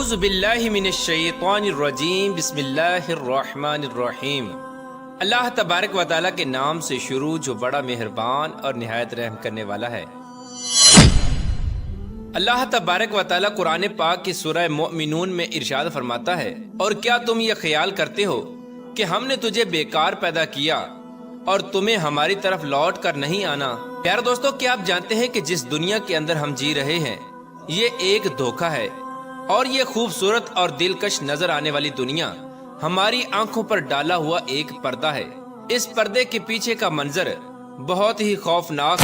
اعوذ باللہ من الشیطان الرجیم بسم اللہ الرحمن الرحیم۔ اللہ تبارک و تعالیٰ کے نام سے شروع جو بڑا مہربان اور نہایت رحم کرنے والا ہے۔ اللہ تبارک و تعالیٰ قرآن پاک کی سورہ مؤمنون میں ارشاد فرماتا ہے، اور کیا تم یہ خیال کرتے ہو کہ ہم نے تجھے بیکار پیدا کیا اور تمہیں ہماری طرف لوٹ کر نہیں آنا؟ پیارے دوستو، کیا آپ جانتے ہیں کہ جس دنیا کے اندر ہم جی رہے ہیں یہ ایک دھوکہ ہے، اور یہ خوبصورت اور دلکش نظر آنے والی دنیا ہماری آنکھوں پر ڈالا ہوا ایک پردہ ہے۔ اس پردے کے پیچھے کا منظر بہت ہی خوفناک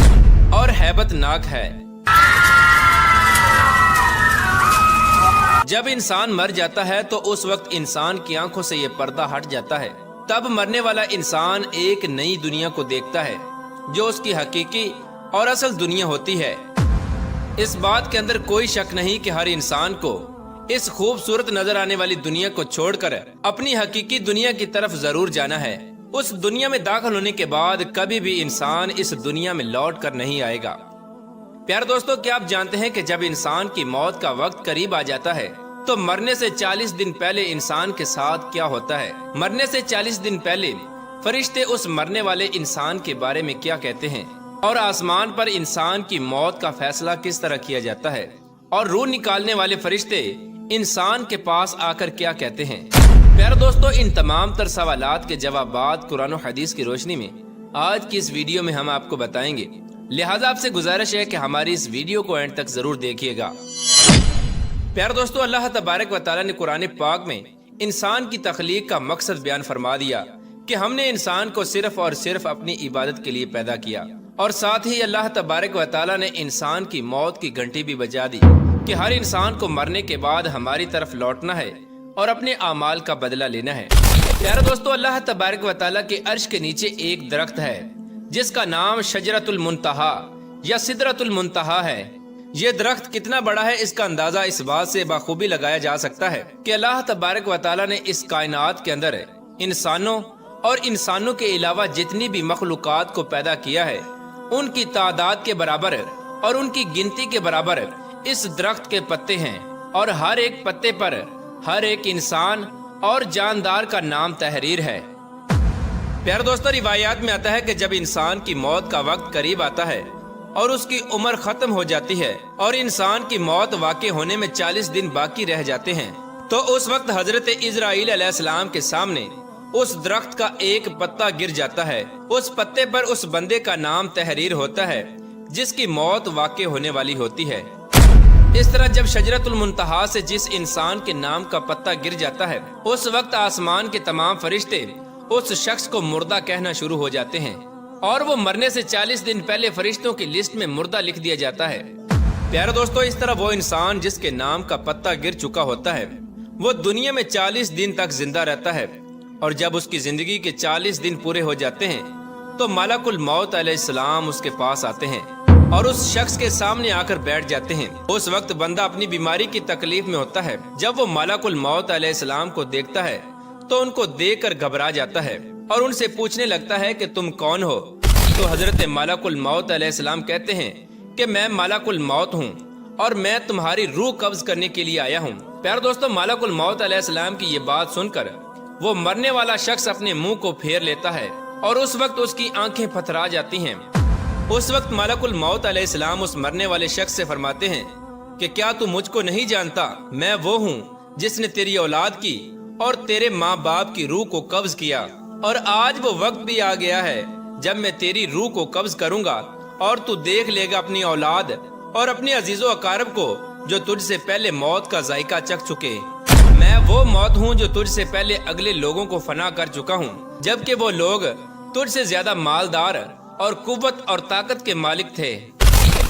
اور ہیبت ناک ہے۔ جب انسان مر جاتا ہے تو اس وقت انسان کی آنکھوں سے یہ پردہ ہٹ جاتا ہے۔ تب مرنے والا انسان ایک نئی دنیا کو دیکھتا ہے جو اس کی حقیقی اور اصل دنیا ہوتی ہے۔ اس بات کے اندر کوئی شک نہیں کہ ہر انسان کو اس خوبصورت نظر آنے والی دنیا کو چھوڑ کر اپنی حقیقی دنیا کی طرف ضرور جانا ہے۔ اس دنیا میں داخل ہونے کے بعد کبھی بھی انسان اس دنیا میں لوٹ کر نہیں آئے گا۔ پیارے دوستو، کیا آپ جانتے ہیں کہ جب انسان کی موت کا وقت قریب آ جاتا ہے تو مرنے سے 40 دن پہلے انسان کے ساتھ کیا ہوتا ہے؟ مرنے سے 40 دن پہلے فرشتے اس مرنے والے انسان کے بارے میں کیا کہتے ہیں، اور آسمان پر انسان کی موت کا فیصلہ کس طرح کیا جاتا ہے، اور روح نکالنے والے فرشتے انسان کے پاس آ کر کیا کہتے ہیں؟ پیارے دوستو، ان تمام تر سوالات کے جوابات قرآن و حدیث کی روشنی میں آج کی اس ویڈیو میں ہم آپ کو بتائیں گے، لہٰذا آپ سے گزارش ہے کہ ہماری اس ویڈیو کو اینڈ تک ضرور دیکھیے گا۔ پیارے دوستو، اللہ تبارک و تعالیٰ نے قرآن پاک میں انسان کی تخلیق کا مقصد بیان فرما دیا کہ ہم نے انسان کو صرف اور صرف اپنی عبادت کے لیے پیدا کیا، اور ساتھ ہی اللہ تبارک و تعالیٰ نے انسان کی موت کی گھنٹی بھی بجا دی کہ ہر انسان کو مرنے کے بعد ہماری طرف لوٹنا ہے اور اپنے اعمال کا بدلہ لینا ہے۔ پیارے دوستو، اللہ تبارک و تعالیٰ کے عرش کے نیچے ایک درخت ہے جس کا نام شجرۃ المنتہا یا سدرۃ المنتہا ہے۔ یہ درخت کتنا بڑا ہے اس کا اندازہ اس بات سے بخوبی لگایا جا سکتا ہے کہ اللہ تبارک و تعالیٰ نے اس کائنات کے اندر انسانوں اور انسانوں کے علاوہ جتنی بھی مخلوقات کو پیدا کیا ہے ان کی تعداد کے برابر اور ان کی گنتی کے برابر اس درخت کے پتے ہیں، اور ہر ایک پتے پر ہر ایک انسان اور جاندار کا نام تحریر ہے۔ پیارے دوستو، روایات میں آتا ہے کہ جب انسان کی موت کا وقت قریب آتا ہے اور اس کی عمر ختم ہو جاتی ہے اور انسان کی موت واقع ہونے میں 40 دن باقی رہ جاتے ہیں، تو اس وقت حضرت اسرائیل علیہ السلام کے سامنے اس درخت کا ایک پتا گر جاتا ہے۔ اس پتے پر اس بندے کا نام تحریر ہوتا ہے جس کی موت واقع ہونے والی ہوتی ہے۔ اس طرح جب شجرۃ المنتہا سے جس انسان کے نام کا پتا گر جاتا ہے اس وقت آسمان کے تمام فرشتے اس شخص کو مردہ کہنا شروع ہو جاتے ہیں، اور وہ مرنے سے 40 دن پہلے فرشتوں کی لسٹ میں مردہ لکھ دیا جاتا ہے۔ پیارے دوستو، اس طرح وہ انسان جس کے نام کا پتا گر چکا ہوتا ہے وہ دنیا میں 40 دن تک زندہ رہتا ہے، اور جب اس کی زندگی کے 40 دن پورے ہو جاتے ہیں تو ملک الموت علیہ السلام اس کے پاس آتے ہیں اور اس شخص کے سامنے آ کر بیٹھ جاتے ہیں۔ اس وقت بندہ اپنی بیماری کی تکلیف میں ہوتا ہے۔ جب وہ ملک الموت علیہ السلام کو دیکھتا ہے تو ان کو دیکھ کر گھبرا جاتا ہے اور ان سے پوچھنے لگتا ہے کہ تم کون ہو؟ تو حضرت ملک الموت علیہ السلام کہتے ہیں کہ میں ملک الموت ہوں اور میں تمہاری روح قبض کرنے کے لیے آیا ہوں۔ پیارے دوستو، ملک الموت علیہ السلام کی یہ بات سن کر وہ مرنے والا شخص اپنے منہ کو پھیر لیتا ہے اور اس وقت اس کی آنکھیں پھترا جاتی ہیں۔ اس وقت ملک الموت علیہ السلام اس مرنے والے شخص سے فرماتے ہیں کہ کیا تو مجھ کو نہیں جانتا؟ میں وہ ہوں جس نے تیری اولاد کی اور تیرے ماں باپ کی روح کو قبض کیا، اور آج وہ وقت بھی آ گیا ہے جب میں تیری روح کو قبض کروں گا اور تو دیکھ لے گا اپنی اولاد اور اپنے عزیز و اقارب کو جو تجھ سے پہلے موت کا ذائقہ چکھ چکے۔ میں وہ موت ہوں جو تجھ سے پہلے اگلے لوگوں کو فنا کر چکا ہوں، جبکہ وہ لوگ تجھ سے زیادہ مالدار اور قوت اور طاقت کے مالک تھے۔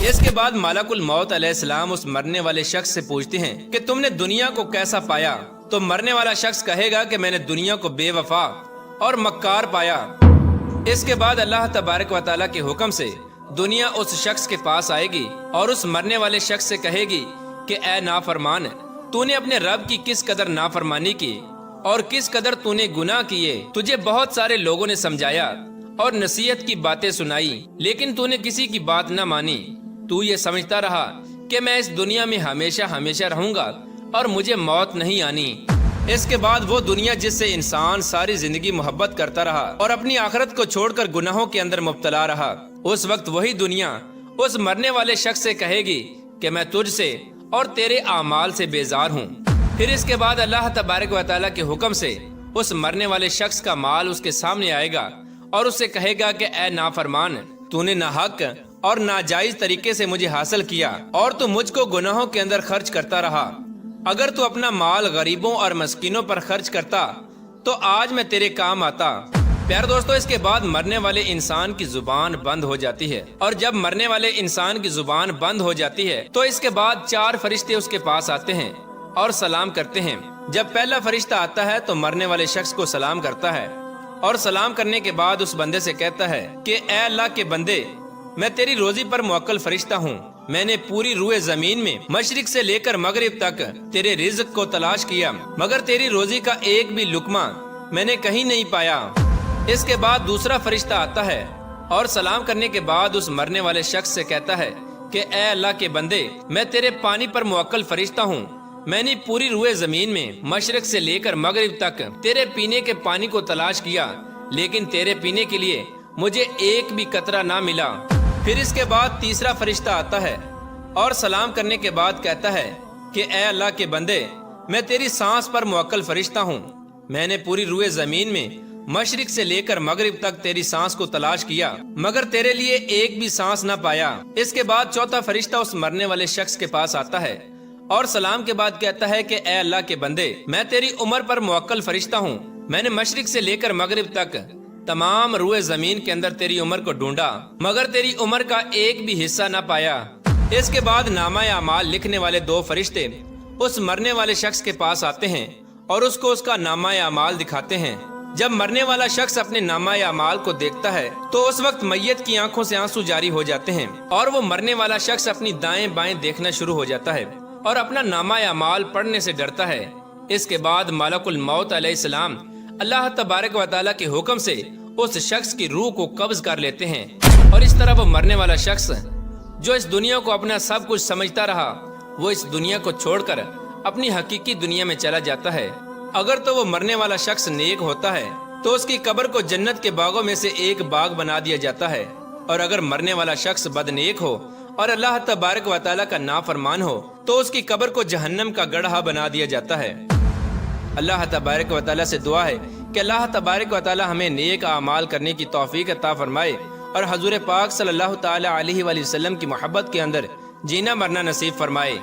اس کے بعد ملک الموت علیہ السلام اس مرنے والے شخص سے پوچھتے ہیں کہ تم نے دنیا کو کیسا پایا؟ تو مرنے والا شخص کہے گا کہ میں نے دنیا کو بے وفا اور مکار پایا۔ اس کے بعد اللہ تبارک و تعالیٰ کے حکم سے دنیا اس شخص کے پاس آئے گی اور اس مرنے والے شخص سے کہے گی کہ اے نافرمان، تو نے اپنے رب کی کس قدر نافرمانی کی اور کس قدر تو نے گناہ کیے۔ تجھے بہت سارے لوگوں نے سمجھایا اور نصیحت کی باتیں سنائی، لیکن تو نے کسی کی بات نہ مانی۔ تو یہ سمجھتا رہا کہ میں اس دنیا میں ہمیشہ ہمیشہ رہوں گا اور مجھے موت نہیں آنی۔ اس کے بعد وہ دنیا جس سے انسان ساری زندگی محبت کرتا رہا اور اپنی آخرت کو چھوڑ کر گناہوں کے اندر مبتلا رہا، اس وقت وہی دنیا اس مرنے والے شخص سے کہے گی کہ میں تجھ سے اور تیرے اعمال سے بیزار ہوں۔ پھر اس کے بعد اللہ تبارک و تعالیٰ کے حکم سے اس مرنے والے شخص کا مال اس کے سامنے آئے گا اور اس سے کہے گا کہ اے نافرمان، تو نے ناحق اور ناجائز طریقے سے مجھے حاصل کیا اور تو مجھ کو گناہوں کے اندر خرچ کرتا رہا۔ اگر تو اپنا مال غریبوں اور مسکینوں پر خرچ کرتا تو آج میں تیرے کام آتا۔ پیارے دوستو، اس کے بعد مرنے والے انسان کی زبان بند ہو جاتی ہے، اور جب مرنے والے انسان کی زبان بند ہو جاتی ہے تو اس کے بعد 4 فرشتے اس کے پاس آتے ہیں اور سلام کرتے ہیں۔ جب پہلا فرشتہ آتا ہے تو مرنے والے شخص کو سلام کرتا ہے، اور سلام کرنے کے بعد اس بندے سے کہتا ہے کہ اے اللہ کے بندے، میں تیری روزی پر موکل فرشتہ ہوں۔ میں نے پوری روئے زمین میں مشرق سے لے کر مغرب تک تیرے رزق کو تلاش کیا، مگر تیری روزی کا ایک بھی لقمہ میں نے کہیں نہیں پایا۔ اس کے بعد دوسرا فرشتہ آتا ہے اور سلام کرنے کے بعد اس مرنے والے شخص سے کہتا ہے کہ اے اللہ کے بندے، میں تیرے پانی پر موکل فرشتہ ہوں۔ میں نے پوری روئے زمین میں مشرق سے لے کر مغرب تک تیرے پینے کے پانی کو تلاش کیا، لیکن تیرے پینے کے لیے مجھے ایک بھی قطرہ نہ ملا۔ پھر اس کے بعد تیسرا فرشتہ آتا ہے اور سلام کرنے کے بعد کہتا ہے کہ اے اللہ کے بندے، میں تیری سانس پر موکل فرشتہ ہوں۔ میں نے پوری روئے زمین میں مشرق سے لے کر مغرب تک تیری سانس کو تلاش کیا، مگر تیرے لیے ایک بھی سانس نہ پایا۔ اس کے بعد چوتھا فرشتہ اس مرنے والے شخص کے پاس آتا ہے اور سلام کے بعد کہتا ہے کہ اے اللہ کے بندے، میں تیری عمر پر موکل فرشتہ ہوں۔ میں نے مشرق سے لے کر مغرب تک تمام روئے زمین کے اندر تیری عمر کو ڈھونڈا، مگر تیری عمر کا ایک بھی حصہ نہ پایا۔ اس کے بعد نامہ اعمال لکھنے والے 2 فرشتے اس مرنے والے شخص کے پاس آتے ہیں اور اس کو اس کا نامہ اعمال دکھاتے ہیں۔ جب مرنے والا شخص اپنے نامہ اعمال کو دیکھتا ہے تو اس وقت میت کی آنکھوں سے آنسو جاری ہو جاتے ہیں، اور وہ مرنے والا شخص اپنی دائیں بائیں دیکھنا شروع ہو جاتا ہے اور اپنا نامہ اعمال پڑھنے سے ڈرتا ہے۔ اس کے بعد ملک الموت علیہ السلام اللہ تبارک و تعالیٰ کے حکم سے اس شخص کی روح کو قبض کر لیتے ہیں، اور اس طرح وہ مرنے والا شخص جو اس دنیا کو اپنا سب کچھ سمجھتا رہا، وہ اس دنیا کو چھوڑ کر اپنی حقیقی دنیا میں چلا جاتا ہے۔ اگر تو وہ مرنے والا شخص نیک ہوتا ہے تو اس کی قبر کو جنت کے باغوں میں سے ایک باغ بنا دیا جاتا ہے، اور اگر مرنے والا شخص بد نیک ہو اور اللہ تبارک و تعالیٰ کا نافرمان ہو تو اس کی قبر کو جہنم کا گڑھا بنا دیا جاتا ہے۔ اللہ تبارک و تعالیٰ سے دعا ہے کہ اللہ تبارک و تعالیٰ ہمیں نیک اعمال کرنے کی توفیق عطا فرمائے اور حضور پاک صلی اللہ تعالیٰ علیہ وآلہ وسلم کی محبت کے اندر جینا مرنا نصیب فرمائے۔